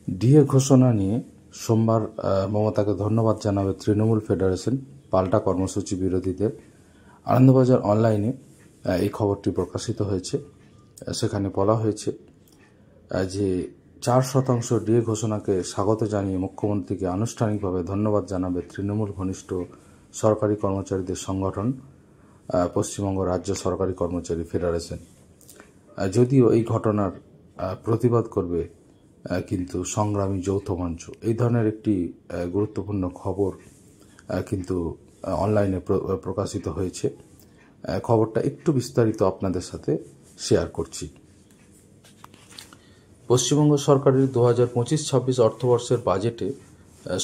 DA ঘোষণা নিয়ে সোমবার মমতাকে ধন্যবাদ জানাবে তৃণমূল ফেডারেশন পাল্টা কর্মসূচি বিরোধীদের। আনন্দবাজার অনলাইনে এই খবরটি প্রকাশিত হয়েছে। সেখানে বলা হয়েছে যে 4% ডিএ ঘোষণাকে স্বাগত জানিয়ে মুখ্যমন্ত্রীকে আনুষ্ঠানিকভাবে ধন্যবাদ জানাবে তৃণমূল ঘনিষ্ঠ সরকারি কর্মচারীদের সংগঠন পশ্চিমবঙ্গ রাজ্য সরকারি কর্মচারী ফেডারেশন। যদিও এই ঘটনার প্রতিবাদ করবে কিন্তু সংগ্রামী যৌথ মঞ্চ। এই ধরনের একটি গুরুত্বপূর্ণ খবর কিন্তু অনলাইনে প্রকাশিত হয়েছে। খবরটা একটু বিস্তারিত আপনাদের সাথে শেয়ার করছি। পশ্চিমবঙ্গ সরকারের 2025-26 অর্থবর্ষের বাজেটে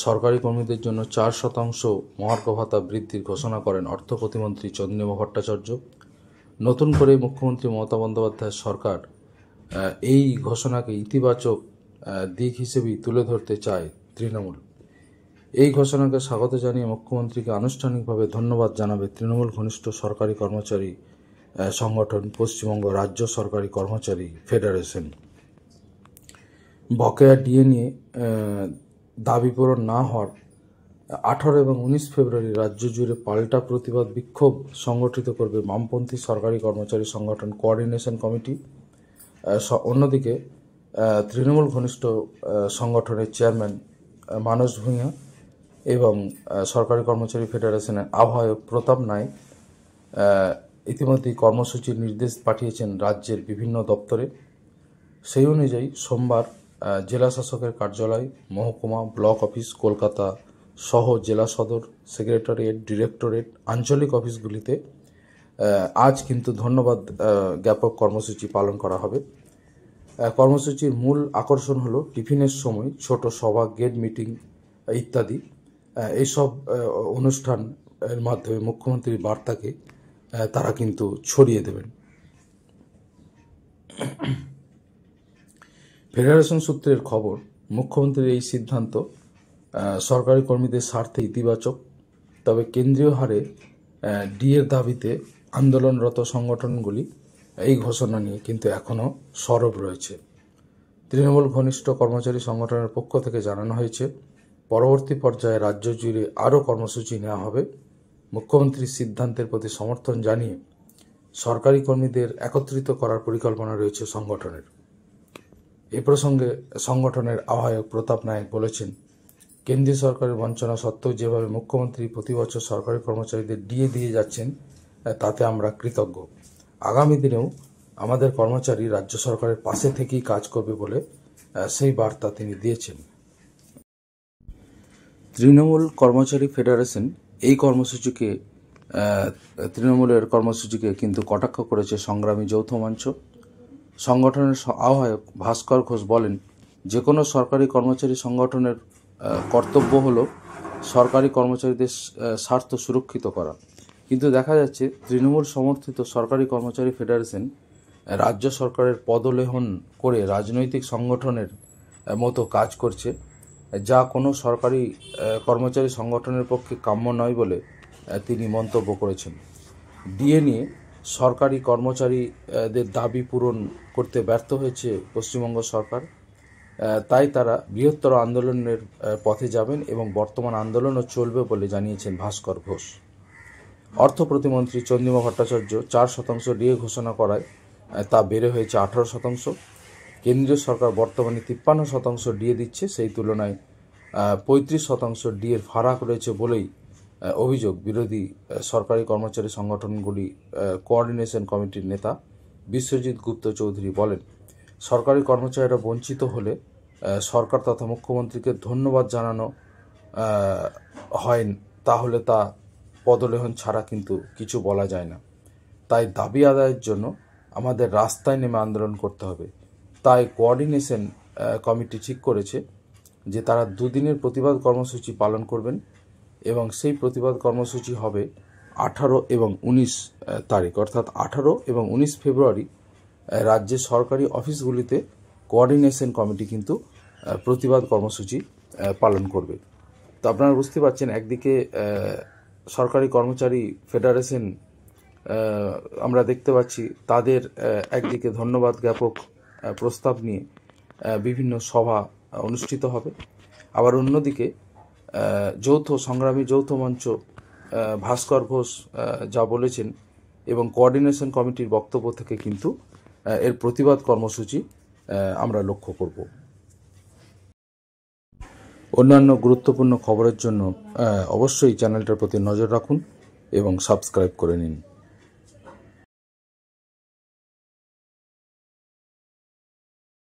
সরকারি কর্মীদের জন্য 4% মহার্ঘ ভাতা বৃদ্ধির ঘোষণা করেন অর্থ প্রতিমন্ত্রী চন্দ্রিমা ভট্টাচার্য। নতুন করে মুখ্যমন্ত্রী মমতা বন্দ্যোপাধ্যায়ের সরকার এই ঘোষণাকে ইতিবাচক দিক হিসেবেই তুলে ধরতে চায় তৃণমূল। এই ঘোষণাকে স্বাগত জানিয়ে মুখ্যমন্ত্রীকে আনুষ্ঠানিকভাবে ধন্যবাদ জানাবে তৃণমূল ঘনিষ্ঠ সরকারি কর্মচারী সংগঠন পশ্চিমবঙ্গ রাজ্য সরকারি কর্মচারী ফেডারেশন। বকেয়া ডিএ নিয়ে দাবি পূরণ না হওয়ার 18 এবং 19 ফেব্রুয়ারি রাজ্য জুড়ে পাল্টা প্রতিবাদ বিক্ষোভ সংগঠিত করবে বামপন্থী সরকারি কর্মচারী সংগঠন কোঅর্ডিনেশন কমিটি। অন্যদিকে তৃণমূল ঘনিষ্ঠ সংগঠনের চেয়ারম্যান মানস ভূঁইয়া এবং সরকারি কর্মচারী ফেডারেশনের আহ্বায়ক প্রতাপ নায়েক ইতিমধ্যেই কর্মসূচির নির্দেশ পাঠিয়েছেন রাজ্যের বিভিন্ন দপ্তরে। সেই অনুযায়ী সোমবার জেলা শাসকের কার্যালয়, মহকুমা, ব্লক অফিস কলকাতা সহ জেলা সদর, সেক্রেটারিয়েট, ডিরেক্টরেট, আঞ্চলিক অফিসগুলিতে আজ কিন্তু ধন্যবাদ জ্ঞাপক কর্মসূচি পালন করা হবে। কর্মসূচির মূল আকর্ষণ হলো টিফিনের সময় ছোট সভা, গেট মিটিং ইত্যাদি। এইসব অনুষ্ঠানের মাধ্যমে মুখ্যমন্ত্রীর বার্তাকে তারা কিন্তু ছড়িয়ে দেবেন। ফেডারেশন সূত্রের খবর, মুখ্যমন্ত্রীর এই সিদ্ধান্ত সরকারি কর্মীদের স্বার্থে ইতিবাচক। তবে কেন্দ্রীয় হারে ডিএর দাবিতে আন্দোলনরত সংগঠনগুলি এই ঘোষণা নিয়ে কিন্তু এখনও সরব রয়েছে। তৃণমূল ঘনিষ্ঠ কর্মচারী সংগঠনের পক্ষ থেকে জানানো হয়েছে, পরবর্তী পর্যায়ে রাজ্য জুড়ে আরও কর্মসূচি নেওয়া হবে। মুখ্যমন্ত্রীর সিদ্ধান্তের প্রতি সমর্থন জানিয়ে সরকারি কর্মীদের একত্রিত করার পরিকল্পনা রয়েছে সংগঠনের। এ প্রসঙ্গে সংগঠনের আহ্বায়ক প্রতাপ নায়েক বলেছেন, কেন্দ্রীয় সরকারের বঞ্চনা সত্ত্বেও যেভাবে মুখ্যমন্ত্রী প্রতি বছর সরকারি কর্মচারীদের ডিএ দিয়ে যাচ্ছেন তাতে আমরা কৃতজ্ঞ। আগামী দিনেও আমাদের কর্মচারী রাজ্য সরকারের পাশে থেকেই কাজ করবে বলে সেই বার্তা তিনি দিয়েছেন। তৃণমূল কর্মচারী ফেডারেশন এই তৃণমূলের কর্মসূচিকে কিন্তু কটাক্ষ করেছে সংগ্রামী যৌথ মঞ্চ। সংগঠনের আহ্বায়ক ভাস্কর ঘোষ বলেন, যে কোনো সরকারি কর্মচারী সংগঠনের কর্তব্য হলো সরকারি কর্মচারীদের স্বার্থ সুরক্ষিত করা। কিন্তু দেখা যাচ্ছে তৃণমূল সমর্থিত সরকারি কর্মচারী ফেডারেশন রাজ্য সরকারের পদলেহন করে রাজনৈতিক সংগঠনের মতো কাজ করছে, যা কোনো সরকারি কর্মচারী সংগঠনের পক্ষে কাম্য নয় বলে তিনি মন্তব্য করেছেন। ডিএ নিয়ে সরকারি কর্মচারীদের দাবি পূরণ করতে ব্যর্থ হয়েছে পশ্চিমবঙ্গ সরকার, তাই তারা বৃহত্তর আন্দোলনের পথে যাবেন এবং বর্তমান আন্দোলনও চলবে বলে জানিয়েছেন ভাস্কর ঘোষ। অর্থ প্রতিমন্ত্রী চন্দ্রিমা ভট্টাচার্য 4% ডিএ ঘোষণা করায় তা বেড়ে হয়েছে 18%। কেন্দ্রীয় সরকার বর্তমানে 53% ডিএ দিচ্ছে, সেই তুলনায় 35% ডিএর ফারাক রয়েছে বলেই অভিযোগ বিরোধী সরকারি কর্মচারী সংগঠনগুলি কোঅর্ডিনেশন কমিটির নেতা বিশ্বজিৎ গুপ্ত চৌধুরী বলেন, সরকারি কর্মচারীরা বঞ্চিত হলে সরকার তথা মুখ্যমন্ত্রীকে ধন্যবাদ জানানো হয়, তাহলে তা পদলেহন ছাড়া কিন্তু কিছু বলা যায় না। তাই দাবি আদায়ের জন্য আমাদের রাস্তায় নেমে আন্দোলন করতে হবে। তাই কোঅর্ডিনেশন কমিটি ঠিক করেছে যে তারা 2 দিনের প্রতিবাদ কর্মসূচি পালন করবেন এবং সেই প্রতিবাদ কর্মসূচি হবে 18 এবং 19 তারিখ, অর্থাৎ 18 এবং 19 ফেব্রুয়ারি রাজ্যের সরকারি অফিসগুলিতে কোঅর্ডিনেশন কমিটি কিন্তু প্রতিবাদ কর্মসূচি পালন করবে। তো আপনারা বুঝতে পারছেন, একদিকে সরকারি কর্মচারী ফেডারেশন আমরা দেখতে পাচ্ছি তাদের একদিকে ধন্যবাদ জ্ঞাপক প্রস্তাব নিয়ে বিভিন্ন সভা অনুষ্ঠিত হবে। আবার অন্যদিকে সংগ্রামী যৌথ মঞ্চ ভাস্কর ঘোষ যা বলেছেন এবং কোঅর্ডিনেশন কমিটির বক্তব্য থেকে কিন্তু এর প্রতিবাদ কর্মসূচি আমরা লক্ষ্য করব। অন্যান্য গুরুত্বপূর্ণ খবরের জন্য অবশ্যই চ্যানেলটার প্রতি নজর রাখুন এবং সাবস্ক্রাইব করে নিন।